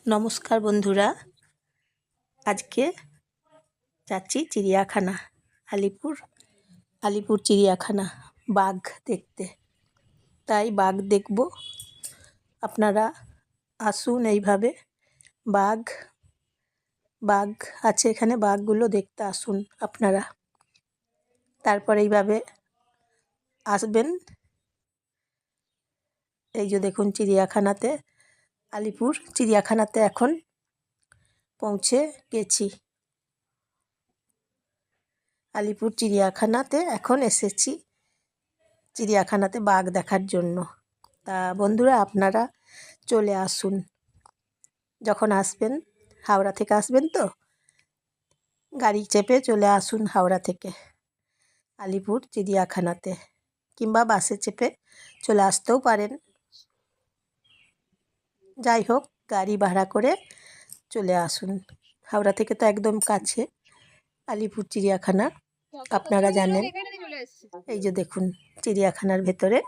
নমস্কার বন্ধুরা, আজকে যাচ্ছি চিড়িয়াখানা, আলিপুর চিড়িয়াখানা বাঘ দেখতে। তাই বাঘ দেখব, আপনারা আসুন। এইভাবে বাঘ আছে এখানে, বাঘগুলো দেখতে আসুন আপনারা। তারপর এইভাবে আসবেন। এই যে দেখুন চিড়িয়াখানাতে, আলিপুর চিড়িয়াখানাতে এখন পৌঁছে গেছি। আলিপুর চিড়িয়াখানাতে এখন এসেছি, চিড়িয়াখানাতে বাঘ দেখার জন্য। তা বন্ধুরা, আপনারা চলে আসুন। যখন আসবেন, হাওড়া থেকে আসবেন তো গাড়ি চেপে চলে আসুন হাওড়া থেকে আলিপুর চিড়িয়াখানাতে, কিংবা বাসে চেপে চলে আসতেও পারেন। যাই হোক, গাড়ি ভাড়া করে চলে আসুন। হাওড়া থেকে তো একদম কাছে আলিপুর চিড়িয়াখানা, আপনারা জানেন। এই যে দেখুন চিড়িয়াখানার ভেতরে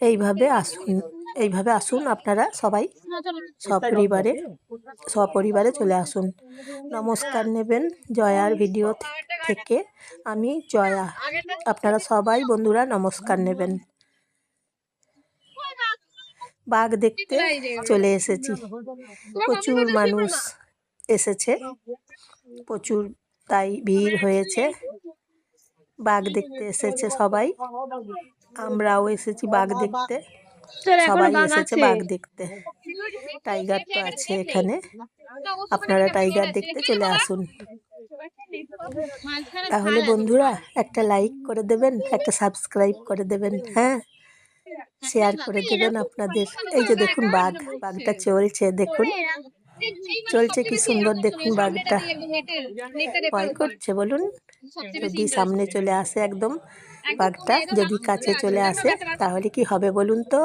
এইভাবে আসুন আপনারা সবাই, সপরিবারে চলে আসুন। নমস্কার নেবেন জয়ার ভিডিও থেকে। আমি জয়া, আপনারা সবাই বন্ধুরা নমস্কার নেবেন। বাঘ দেখতে চলে এসেছি, প্রচুর মানুষ এসেছে, প্রচুর তাই ভিড় হয়েছে। বাঘ দেখতে এসেছে সবাই, আমরাও এসেছি বাঘ দেখতে, সবাই এসেছে বাঘ দেখতে। টাইগার তো আছে এখানে, আপনারা টাইগার দেখতে চলে আসুন। তাহলে বন্ধুরা একটা লাইক করে দেবেন, একটা সাবস্ক্রাইব করে দেবেন, হ্যাঁ, শেয়ার করে দেবেন আপনাদের। এই যে দেখুন বাঘটা চলছে, দেখুন চলছে, কি সুন্দর দেখুন বাঘটা। ভয় করছে বলুন? যদি সামনে চলে আসে একদম বাঘটা, যদি কাছে চলে আসে তাহলে কি হবে বলুন তো?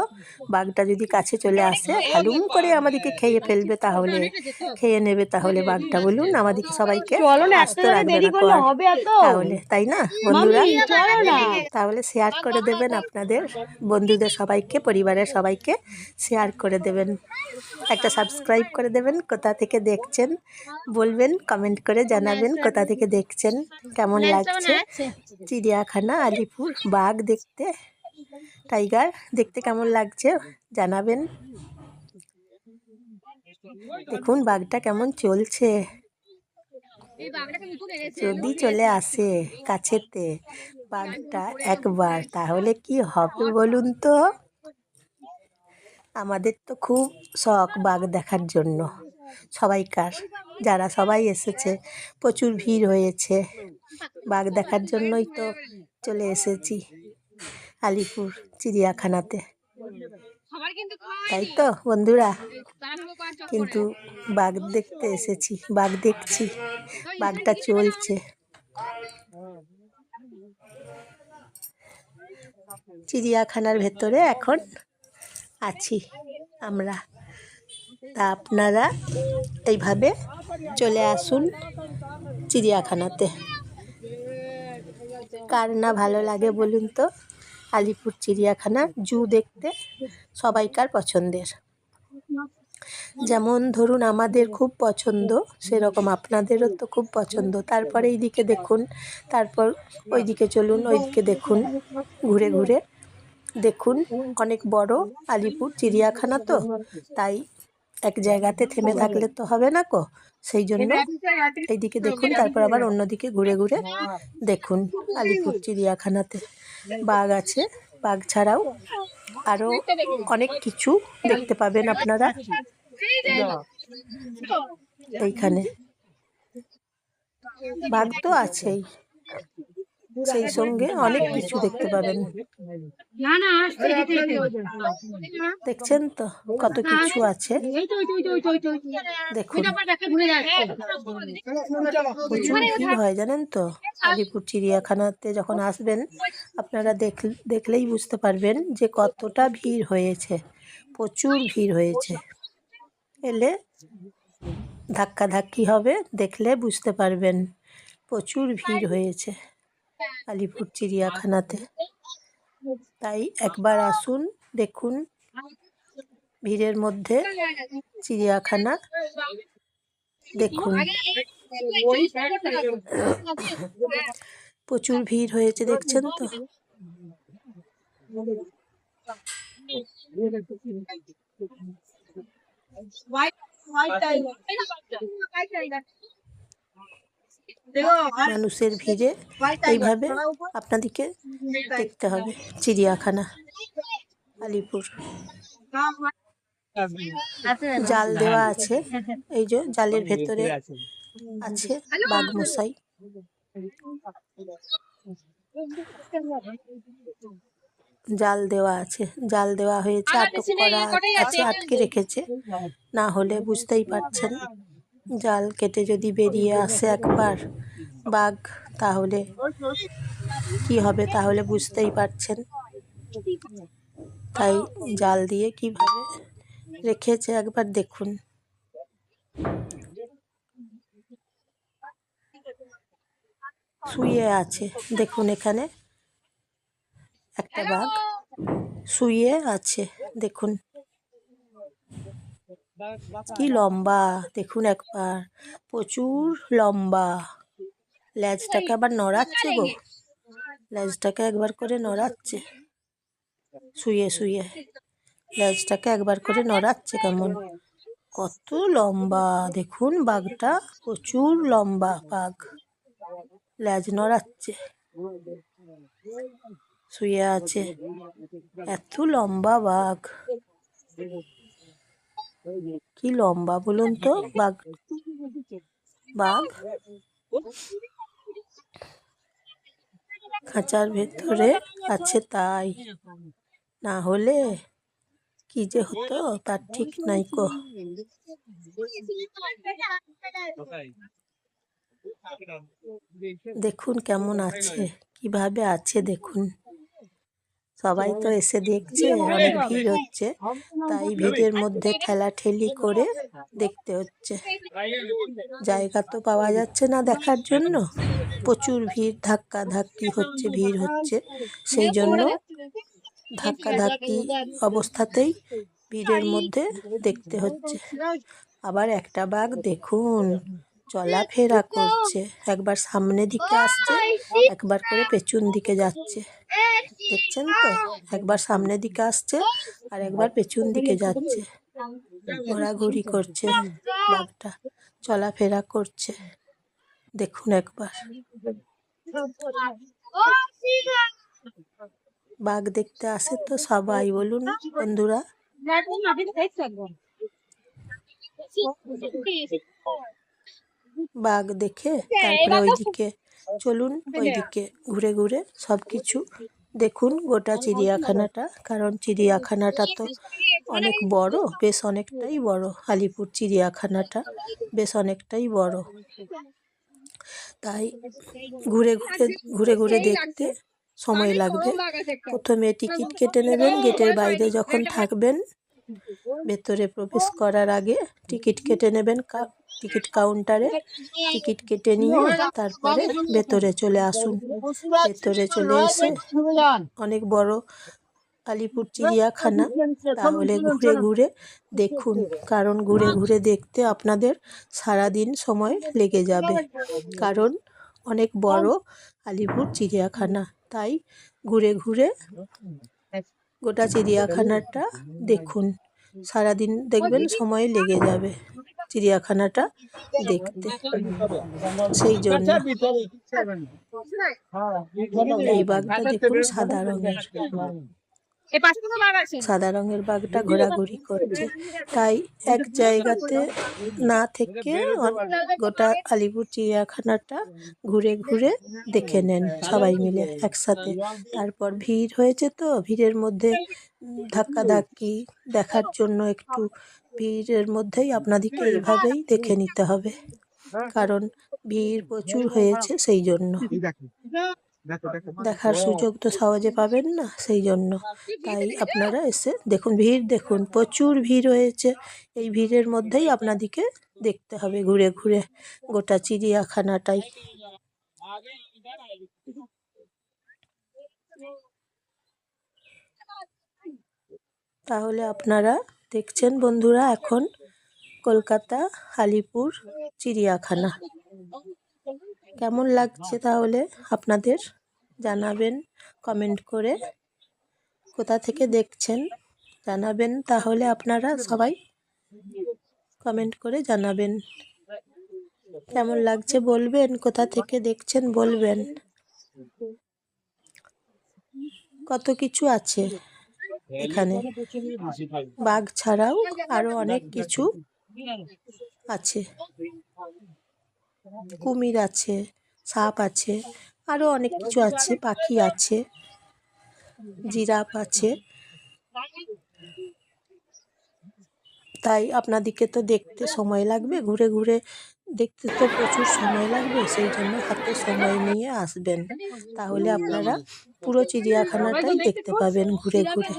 বাঘটা যদি কাছে চলে আসে, হালুম করে আমাদেরকে খেয়ে ফেলবে, তাহলে খেয়ে নেবে তাহলে বাঘটা, বলুন? আমাদেরকে সবাইকে আস্ত রাখবে না তাহলে, তাই না বন্ধুরা? তাহলে শেয়ার করে দেবেন আপনাদের বন্ধুদের সবাইকে, পরিবারের সবাইকে শেয়ার করে দেবেন, একটা সাবস্ক্রাইব করে দেবেন। কোথা থেকে দেখছেন বলবেন, কমেন্ট করে জানাবেন কোথা থেকে দেখছেন, কেমন লাগছে চিড়িয়াখানা আলিপুর বাঘ দেখতে, টাইগার দেখতে কেমন লাগছে জানাবেন। দেখুন বাঘটা কেমন চলছে, যদি চলে আসে কাছেতে বাঘটা একবার, তাহলে কি হবে বলুন তো? আমাদের তো খুব শখ বাঘ দেখার জন্য, সবাইকার, যারা সবাই এসেছে, প্রচুর ভিড় হয়েছে। বাঘ দেখার জন্যই তো চলে এসেছি আলিপুর চিড়িয়াখানাতে, তাই তো বন্ধুরা? কিন্তু বাঘ দেখতে এসেছি, বাঘ দেখছি, বাঘটা চলছে। চিড়িয়াখানার ভেতরে এখন আছি আমরা। তা আপনারা এইভাবে চলে আসুন চিড়িয়াখানাতে। কার না ভালো লাগে বলুন তো? আলিপুর চিড়িয়াখানা জু দেখতে সবাইকার পছন্দের। যেমন ধরুন আমাদের খুব পছন্দ, সেরকম আপনাদেরও তো খুব পছন্দ। তারপরে এইদিকে দেখুন, তারপর ওইদিকে চলুন, ওইদিকে দেখুন, ঘুরে ঘুরে দেখুন। অনেক বড় আলিপুর চিড়িয়াখানা তো, তাই এক জায়গাতে থেমে থাকলে তো হবে না কো, সেই জন্য এইদিকে দেখুন, তারপর আবার অন্যদিকে ঘুরে ঘুরে দেখুন। আলিপুর চিড়িয়াখানাতে বাঘ আছে, বাঘ ছাড়াও আরও অনেক কিছু দেখতে পাবেন আপনারা এইখানে। বাঘ তো আছেই, সেই সঙ্গে অনেক কিছু দেখতে পাবেন। দেখছেন তো কত কিছু আছে, দেখুন। প্রচুর ভিড় হয় জানেন তো আলিপুর চিড়িয়াখানাতে। যখন আসবেন আপনারা দেখলেই বুঝতে পারবেন যে কতটা ভিড় হয়েছে, প্রচুর ভিড় হয়েছে। এলে ধাক্কাধাক্কি হবে, দেখলে বুঝতে পারবেন প্রচুর ভিড় হয়েছে আলিপুর চিড়িয়াখানাতে। তাই একবার আসুন, দেখুন, ভিড়ের মধ্যে চিড়িয়াখানা দেখুন। প্রচুর ভিড় হয়েছে, দেখছেন তো। মানুষের ভিড়ে এইভাবে আপনাদেরকে দেখতে হবে চিড়িয়াখানা আলিপুর। জাল দেওয়া আছে, এই যে জালের ভেতরে আছে বাঘমশাই। জাল দেওয়া আছে, জাল দেওয়া হয়েছে, আটক করা আছে, আটকে রেখেছে। না হলে বুঝতেই পারছেন, জাল কেটে যদি বেরিয়ে আসে একবার বাঘ, তাহলে কি হবে, তাহলে বুঝতেই পারছেন। তাই জাল দিয়ে কিভাবে রেখেছে একবার দেখুন। শুয়ে আছে, দেখুন এখানে একটা বাঘ শুয়ে আছে, দেখুন কি লম্বা, দেখুন একবার, প্রচুর লম্বা। লেজটাকে আবার নড়াচ্ছে গো, লেজটাকে একবার করে নড়াচ্ছে, শুয়ে শুয়ে লেজটাকে একবার করে নড়াচ্ছে কেমন, কত লম্বা দেখুন বাঘটা, প্রচুর লম্বা বাঘ, লেজ নড়াচ্ছে, শুয়ে আছে, এত লম্বা বাঘ, কি লম্বা বলুন তো বাঘ। বাঘ খাঁচার ভেতরে আছে, তাই না হলে কি যে হতো তার ঠিক নাই কো। দেখুন কেমন আছে, কিভাবে আছে দেখুন। সবাই তো এসে দেখছে, অনেক ভিড় হচ্ছে, তাই ভিড়ের মধ্যে ঠেলাঠেলি করে দেখতে হচ্ছে। জায়গা তো পাওয়া যাচ্ছে না দেখার জন্য, প্রচুর ভিড়, ধাক্কা ধাক্কি হচ্ছে, ভিড় হচ্ছে, সেই জন্য ধাক্কাধাক্কি অবস্থাতেই ভিড়ের মধ্যে দেখতে হচ্ছে। আবার একটা বাঘ দেখুন চলাফেরা করছে, একবার সামনের দিকে আসছে, একবার করে পেছন দিকে যাচ্ছে, দেখছেন তো, একবার সামনের দিকে আসছে আর একবার পেছন দিকে যাচ্ছে, ঘোরাঘুরি করছে বাঘটা, চলাফেরা করছে, দেখুন একবার। বাঘ দেখতে আসে তো সবাই, বলুন বন্ধুরা। বাঘ দেখে তারপরে ওইদিকে চলুন, ওইদিকে ঘুরে ঘুরে সব কিছু দেখুন গোটা চিড়িয়াখানাটা, কারণ চিড়িয়াখানাটা তো অনেক বড়, বেশ অনেকটাই বড়, আলিপুর চিড়িয়াখানাটা বেশ অনেকটাই বড়, তাই ঘুরে ঘুরে ঘুরে ঘুরে দেখতে সময় লাগবে। প্রথমে টিকিট কেটে নেবেন, গেটের বাইরে যখন থাকবেন, ভেতরে প্রবেশ করার আগে টিকিট কেটে নেবেন টিকিট কাউন্টারে, টিকিট কেটে নিয়ে তারপরে ভেতরে চলে আসুন। ভেতরে চলে এসে অনেক বড় আলিপুর চিড়িয়াখানা, তাহলে ঘুরে ঘুরে দেখুন, কারণ ঘুরে ঘুরে দেখতে আপনাদের সারাদিন সময় লেগে যাবে, কারণ অনেক বড় আলিপুর চিড়িয়াখানা, তাই ঘুরে ঘুরে গোটা চিড়িয়াখানাটা দেখুন, সারাদিন দেখবেন সময় লেগে যাবে চিড়িয়াখানাটা দেখতে, সেই জন্য। এই বাঘটা দেখুন সাদা রঙের, সাদা রঙের বাঘটা ঘোরাঘুরি করছে, তাই এক জায়গাতে না থেকে গোটা আলিপুর চিড়িয়াখানাটা ঘুরে ঘুরে দেখে নেন সবাই মিলে একসাথে। তারপর ভিড় হয়েছে তো, ভিড়ের মধ্যে ধাক্কাধাক্কি দেখার জন্য একটু ভিড়ের মধ্যেই আপনাদেরকে এইভাবেই দেখে নিতে হবে, কারণ ভিড় প্রচুর হয়েছে, সেই জন্য দেখার সুযোগ তো সহজে পাবেন না, সেই জন্য। তাই আপনারা এসে দেখুন, ভিড় দেখুন প্রচুর ভিড় হয়েছে, এই ভিড়ের মধ্যেই আপনাদেরকে দেখতে হবে ঘুরে ঘুরে গোটা চিড়িয়াখানাটাই। তাহলে আপনারা দেখছেন বন্ধুরা এখন কলকাতা আলিপুর চিড়িয়াখানা। কেমন লাগছে তাহলে আপনাদের জানাবেন কমেন্ট করে। কোথা থেকে দেখছেন জানাবেন তাহলে আপনারা সবাই কমেন্ট করে জানাবেন। কেমন লাগছে বলবেন, কোথা থেকে দেখছেন বলবেন। কত কিছু আছে এখানে, বাঘ ছাড়াও আরো অনেক কিছু আছে। কুমির আছে, সাপ আছে, আরো অনেক কিছু আছে, পাখি আছে, জিরাফ আছে। তাই আপনাদেরকে তো দেখতে সময় লাগবে, ঘুরে ঘুরে দেখতে তো প্রচুর সময় লাগবে, সেই জন্য হাতে সময় নিয়ে আসবেন, তাহলে আপনারা পুরো চিড়িয়াখানাটাই দেখতে পাবেন ঘুরে ঘুরে।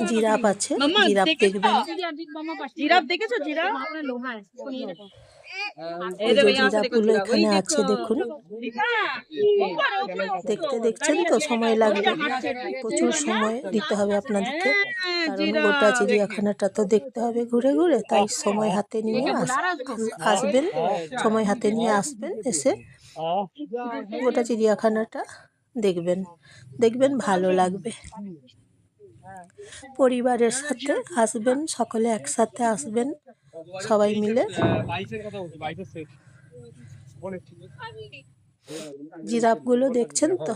জিরাফ আছে, জিরাফ দেখবেন। জিরাফ দেখেছো? জিরাফ এই যে জিরাফগুলো এখানে আছে দেখুন। দেখতে দেখছেন তো সময় লাগবে, প্রচুর সময় দিতে হবে আপনাদেরকে, কারণ গোটা চিড়িয়াখানাটা তো দেখতে হবে ঘুরে ঘুরে। তাই সময় হাতে নিয়ে আসবেন, সময় হাতে নিয়ে আসবেন, এসে গোটা চিড়িয়াখানাটা দেখবেন, দেখবেন ভালো লাগবে। পরিবারের সাথে আসবেন, সকলে একসাথে আসবেন, সবাই মিলে। জিরাফগুলো দেখছেন তো,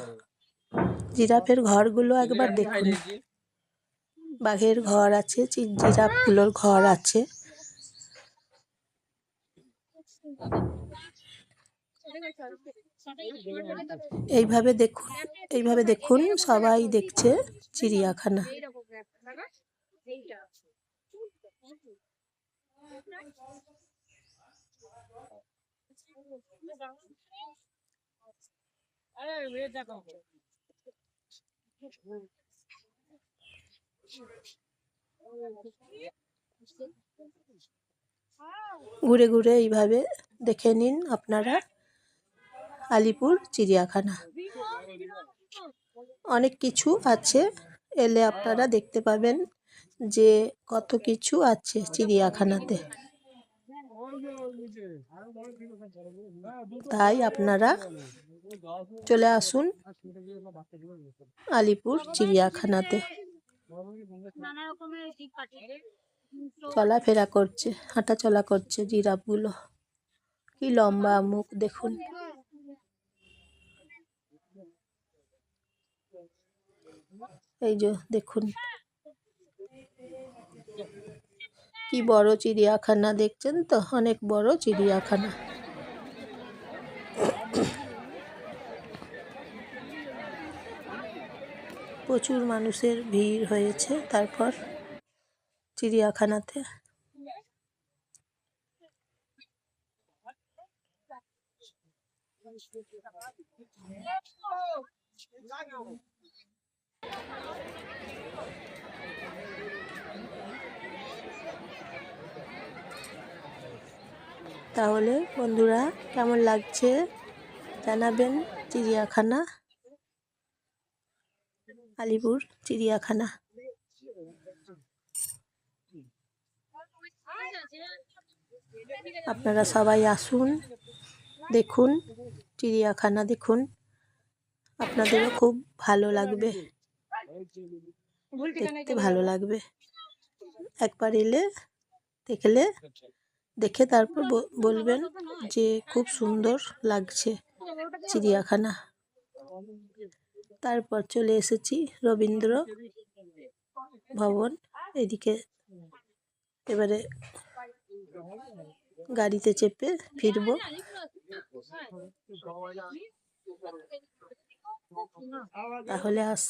জিরাফের ঘরগুলো একবার দেখুন। বাঘের ঘর আছে, জিরাফগুলোর ঘর আছে। এইভাবে দেখুন, এইভাবে দেখুন, সবাই দেখছে চিড়িয়াখানা। ঘুরে ঘুরে এইভাবে দেখে নিন আপনারা আলিপুর চিড়িয়াখানা। অনেক কিছু আছে, এলে আপনারা দেখতে পাবেন যে কত কিছু আছে চিড়িয়াখানাতে। তাই আপনারা চলে আসুন আলিপুর চিড়িয়াখানাতে। চলাফেরা করছে, হাঁটাচলা করছে জিরাফগুলো। কি লম্বা মুখ দেখুন। এই যে দেখুন কি বড় চিড়িয়াখানা, দেখছেন তো, অনেক বড় চিড়িয়াখানা। প্রচুর মানুষের ভিড় হয়েছে তারপর চিড়িয়াখানাতে। তাহলে বন্ধুরা কেমন লাগছে জানাবেন চিড়িয়াখানা, আলিপুর চিড়িয়াখানা। আপনারা সবাই আসুন, দেখুন চিড়িয়াখানা, দেখুন, আপনাদেরও খুব ভালো লাগবে, দেখতে ভালো লাগবে। একবার এলে দেখে তারপর বলবেন যে খুব সুন্দর লাগছে চিড়িয়াখানা। তারপর চলে এসেছি রবীন্দ্র ভবন। এদিকে এবারে গাড়িতে চেপে ফিরবো। তাহলে আসছি।